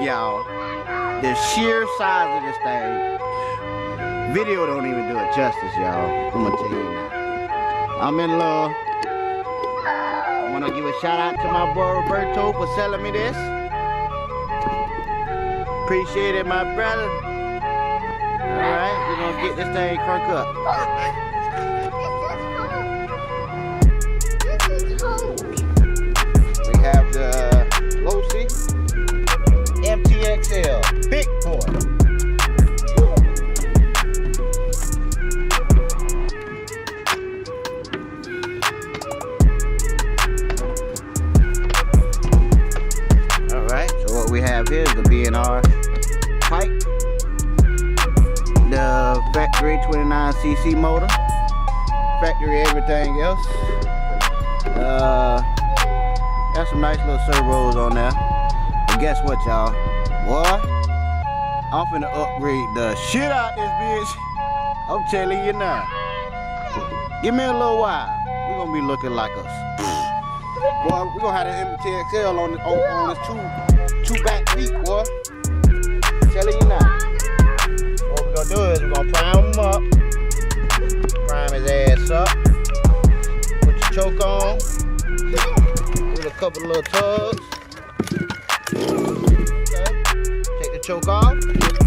y'all, the sheer size of this thing, video don't even do it justice, y'all. I'm gonna tell you now. I'm in love. I wanna give a shout out to my boy Roberto for selling me this. Appreciate it, my brother. Alright, we're gonna get this thing crunk up. We have the Losi Mtxl, big boy. Alright, so what we have here is the B&R pipe, the factory 29cc motor, factory everything else. Got some nice little servos on there. But guess what, y'all? Boy, I'm finna upgrade the shit out this bitch. I'm telling you now. Give me a little while. We're gonna be looking like us. Boy, we're gonna have the Mtxl on this two back feet, boy. I'm telling you now. What we're gonna do is we're gonna prime him up. Prime his ass up. Put your choke on. With a couple of little tugs. Okay. Take the choke off.